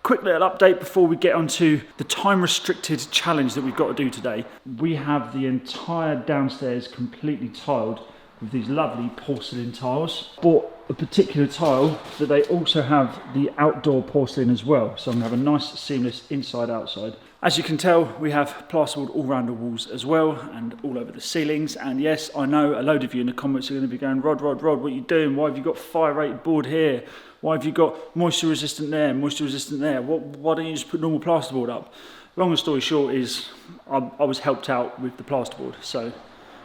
quick little update before we get onto the time restricted challenge that we've got to do today. We have the entire downstairs completely tiled with these lovely porcelain tiles. Bought a particular tile that they also have the outdoor porcelain as well. So I'm gonna have a nice seamless inside outside. As you can tell, we have plasterboard all around the walls as well and all over the ceilings. And yes, I know a load of you in the comments are going to be going, Rod, what are you doing? Why have you got fire rated board here? Why have you got moisture resistant there, moisture resistant there? Why don't you just put normal plasterboard up? Long story short is I was helped out with the plasterboard. So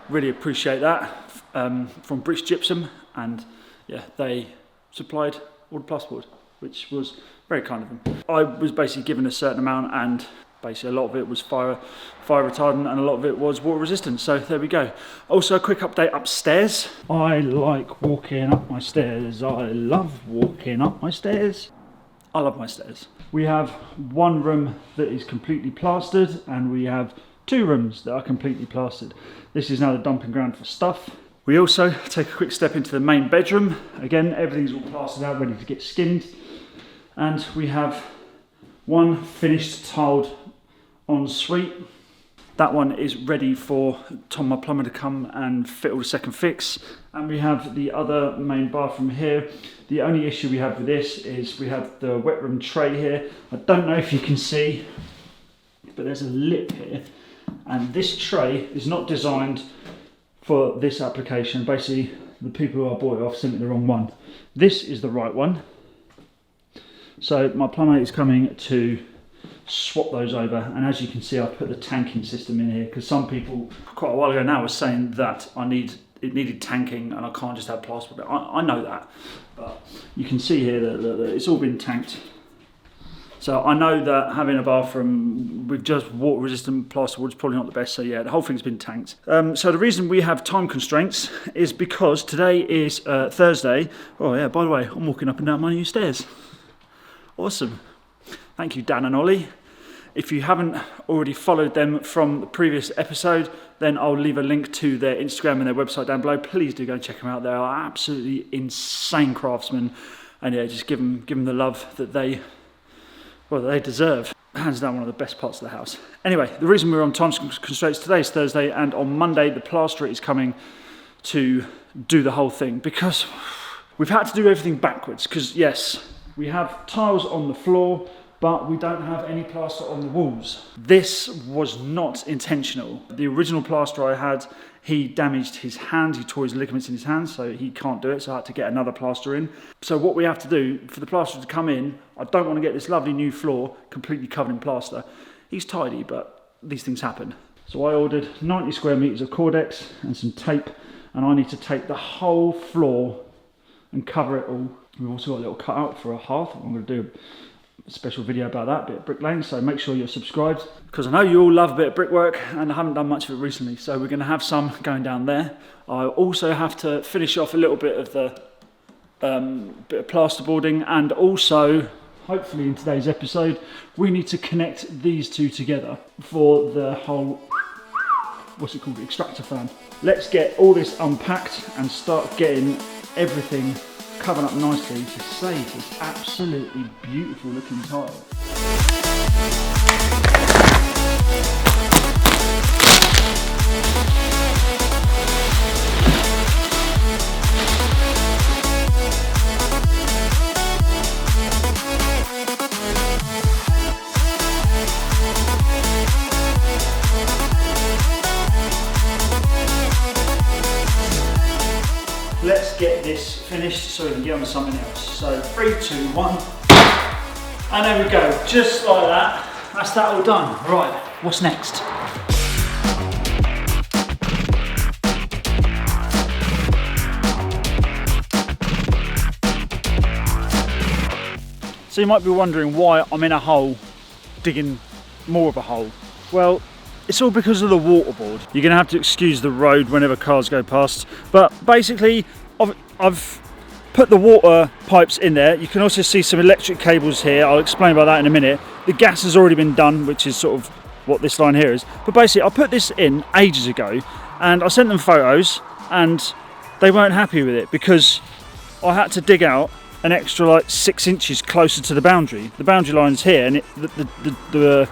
really appreciate that from British Gypsum. And yeah, they supplied all the plasterboard, which was very kind of them. I was basically given a certain amount, and basically a lot of it was fire retardant and a lot of it was water resistant. So there we go. Also a quick update upstairs. I like walking up my stairs. I love walking up my stairs. I love my stairs. We have one room that is completely plastered and we have two rooms that are completely plastered. This is now the dumping ground for stuff. We also take a quick step into the main bedroom. Again, everything's all plastered out, ready to get skinned. And we have one finished tiled ensuite. That one is ready for Tom, my plumber, to come and fit all the second fix. And we have the other main bathroom here. The only issue we have with this is we have the wet room tray here. I don't know if you can see, but there's a lip here. And this tray is not designed for this application. Basically, the people who I bought it off sent me the wrong one. This is the right one. So my plumber is coming to swap those over, and as you can see, I put the tanking system in here because some people quite a while ago now were saying that it needed tanking and I can't just have plasterboard. I know that, but you can see here that it's all been tanked. So I know that having a bathroom with just water resistant plasterboard is probably not the best. So yeah, the whole thing's been tanked. So the reason we have time constraints is because today is Thursday. Oh yeah, by the way, I'm walking up and down my new stairs. Awesome. Thank you, Dan and Ollie. If you haven't already followed them from the previous episode, then I'll leave a link to their Instagram and their website down below. Please do go and check them out. They are absolutely insane craftsmen. And yeah, just give them the love that they deserve. Hands down one of the best parts of the house. Anyway, the reason we're on time constraints today is Thursday, and on Monday the plasterer is coming to do the whole thing because we've had to do everything backwards. Because yes, we have tiles on the floor, but we don't have any plaster on the walls. This was not intentional. The original plasterer I had, he damaged his hand, he tore his ligaments in his hand, so he can't do it, so I had to get another plaster in. So what we have to do, for the plasterer to come in, I don't want to get this lovely new floor completely covered in plaster. He's tidy, but these things happen. So I ordered 90 square meters of Cordex and some tape, and I need to tape the whole floor and cover it all. We've also got a little cutout for a hearth. I'm going to do a special video about that, a bit of bricklaying, so make sure you're subscribed because I know you all love a bit of brickwork and I haven't done much of it recently, so we're going to have some going down there. I also have to finish off a little bit of the bit of plasterboarding, and also hopefully in today's episode we need to connect these two together for the whole, what's it called, extractor fan. Let's get all this unpacked and start getting everything covered up nicely to save this absolutely beautiful looking tile. Let's get this finished so we can get on to something else. So 3, 2, 1, and there we go, just like that. That's that all done. Right, what's next? So you might be wondering why I'm in a hole, digging more of a hole. Well, it's all because of the waterboard. You're gonna have to excuse the road whenever cars go past. But basically, I've put the water pipes in there. You can also see some electric cables here. I'll explain about that in a minute. The gas has already been done, which is sort of what this line here is. But basically, I put this in ages ago, and I sent them photos, and they weren't happy with it because I had to dig out an extra like 6 inches closer to the boundary. The boundary line's here, and the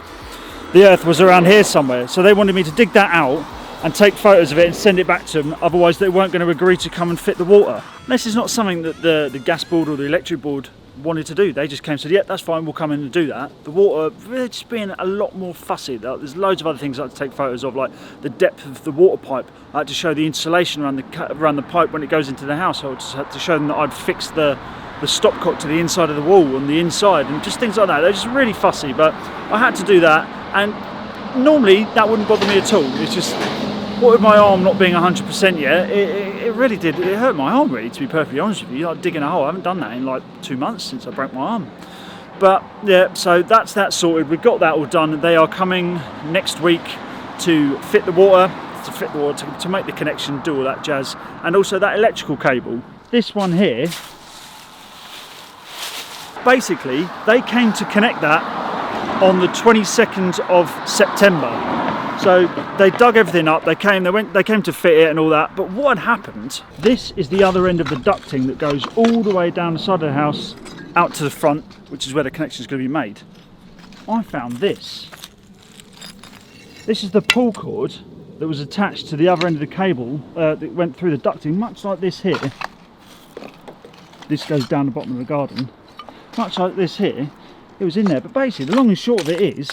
earth was around here somewhere. So they wanted me to dig that out and take photos of it and send it back to them. Otherwise, they weren't going to agree to come and fit the water. This is not something that the gas board or the electric board wanted to do. They just came and said, yeah, that's fine, we'll come in and do that. The water, they're just being a lot more fussy. There's loads of other things I had to take photos of, like the depth of the water pipe. I had to show the insulation around the pipe when it goes into the house. I just had to show them that I'd fixed the stopcock to the inside of the wall on the inside, and just things like that. They're just really fussy, but I had to do that, and normally that wouldn't bother me at all. It's just, what with my arm not being 100% yet, it really did, it hurt my arm really, to be perfectly honest with you. Like digging a hole, I haven't done that in like 2 months since I broke my arm. But yeah, so that's that sorted. We've got that all done. They are coming next week to fit the water, to make the connection, do all that jazz, and also that electrical cable. This one here, basically, they came to connect that on the 22nd of September. So they dug everything up, they came to fit it and all that. But what had happened, this is the other end of the ducting that goes all the way down the side of the house, out to the front, which is where the connection is going to be made. I found this. This is the pull cord that was attached to the other end of the cable that went through the ducting, much like this here. This goes down the bottom of the garden. Much like this here, it was in there. But basically, the long and short of it is,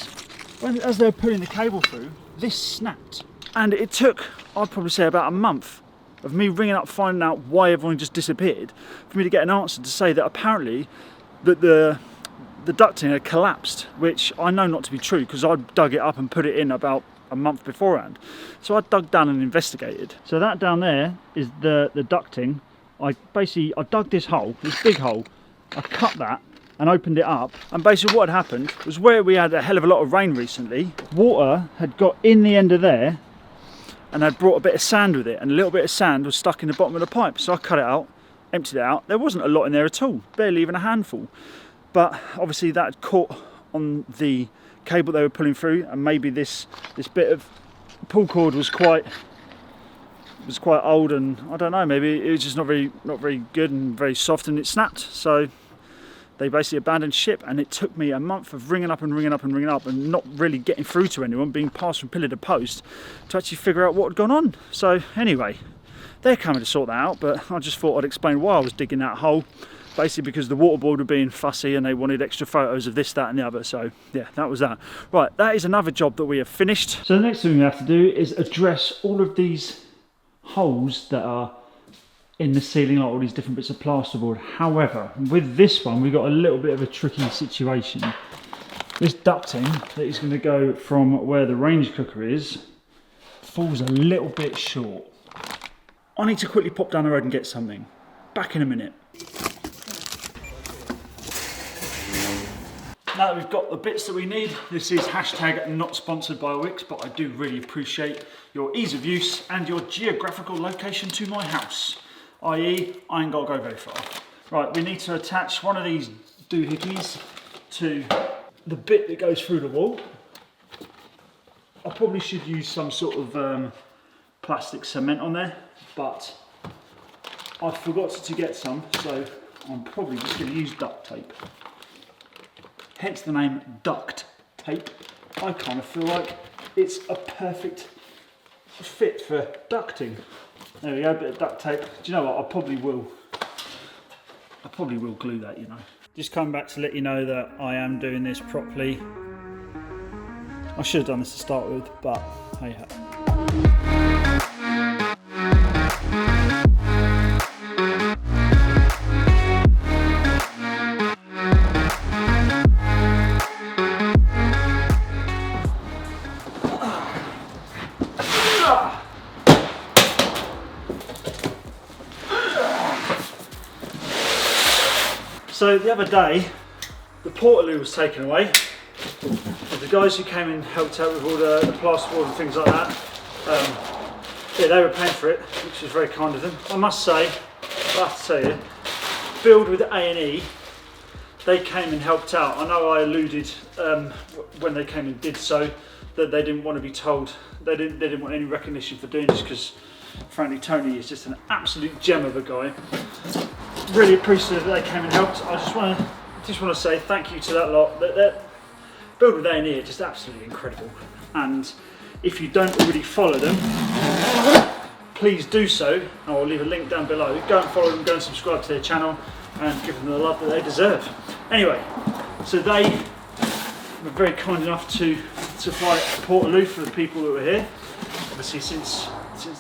as they were pulling the cable through, this snapped. And it took, I'd probably say, about a month of me ringing up, finding out why everyone just disappeared, for me to get an answer to say that apparently that the ducting had collapsed, which I know not to be true because I dug it up and put it in about a month beforehand. So I dug down and investigated. So that down there is the ducting. I dug this hole, this big hole. I cut that and opened it up, and basically what had happened was, where we had a hell of a lot of rain recently, water had got in the end of there and had brought a bit of sand with it, and a little bit of sand was stuck in the bottom of the pipe. So I cut it out, emptied it out. There wasn't a lot in there at all, barely even a handful, but obviously that had caught on the cable they were pulling through, and maybe this bit of pull cord was quite old, and I don't know, maybe it was just not very good and very soft, and it snapped. So they basically abandoned ship, and it took me a month of ringing up and not really getting through to anyone, being passed from pillar to post, to actually figure out what had gone on. So anyway, they're coming to sort that out, but I just thought I'd explain why I was digging that hole, basically because the water board were being fussy and they wanted extra photos of this, that and the other. So yeah, that was that. Right, that is another job that we have finished. So the next thing we have to do is address all of these holes that are in the ceiling, like all these different bits of plasterboard. However, with this one, we've got a little bit of a tricky situation. This ducting that is going to go from where the range cooker is falls a little bit short. I need to quickly pop down the road and get something. Back in a minute. Now that we've got the bits that we need, this is hashtag not sponsored by Wix, but I do really appreciate your ease of use and your geographical location to my house. i.e. I ain't got to go very far. Right, we need to attach one of these doohickeys to the bit that goes through the wall. I probably should use some sort of plastic cement on there, but I forgot to get some, so I'm probably just going to use duct tape. Hence the name duct tape. I kind of feel like it's a perfect fit for ducting. There we go, a bit of duct tape. Do you know what? I probably will glue that, you know. Just coming back to let you know that I am doing this properly. I should have done this to start with, but hey ho. So the other day, the portaloo was taken away. The guys who came and helped out with all the plasterboard and things like that, yeah, they were paying for it, which was very kind of them. I must say, I have to tell you, Build with A&E, they came and helped out. I know I alluded when they came and did so that they didn't want to be told, they didn't want any recognition for doing this, because Frankly, Tony is just an absolute gem of a guy. Really appreciative that they came and helped. I just want to say thank you to that lot. That build with A&E are just absolutely incredible. And if you don't already follow them, please do so. I'll leave a link down below. Go and follow them, go and subscribe to their channel and give them the love that they deserve. Anyway, so they were very kind enough to supply a portaloo for the people that were here. Obviously since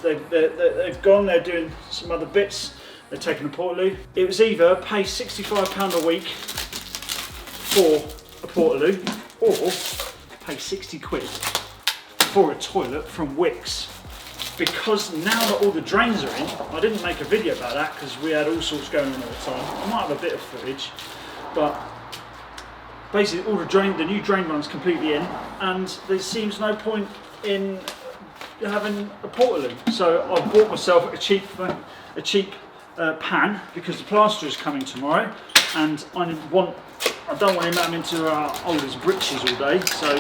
they've gone, they're doing some other bits. They're taking a portaloo. It was either pay £65 a week for a portaloo or pay 60 quid for a toilet from Wicks. Because now that all the drains are in, I didn't make a video about that because we had all sorts going on at the time. I might have a bit of footage, but basically all the new drain run's completely in, and there seems no point in having a portaloo. So I bought myself a cheap pan because the plasterer is coming tomorrow, and I don't want him having to hold his britches all day. So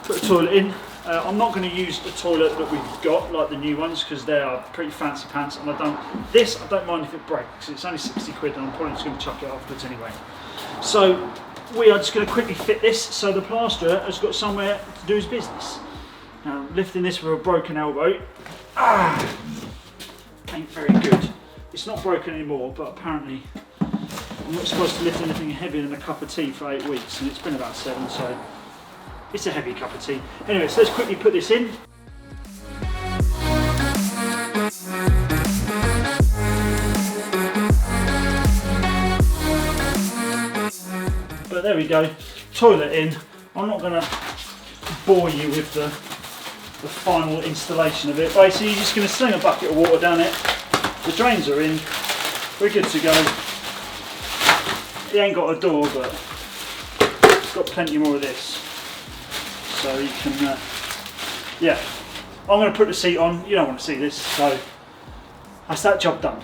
put the toilet in. I'm not going to use the toilet that we've got, like the new ones, because they are pretty fancy pants, and I don't mind if it breaks, because it's only 60 quid and I'm probably just going to chuck it afterwards anyway. So we are just going to quickly fit this so the plasterer has got somewhere to do his business. Now, lifting this with a broken elbow, ain't very good. It's not broken anymore, but apparently I'm not supposed to lift anything heavier than a cup of tea for 8 weeks, and it's been about 7, so it's a heavy cup of tea. Anyway, so let's quickly put this in. But there we go, toilet in. I'm not going to bore you with the final installation of it. Basically, you're just going to sling a bucket of water down it. The drains are in. We're good to go. It ain't got a door, but it's got plenty more of this. So you can, yeah. I'm going to put the seat on. You don't want to see this, so that's that job done.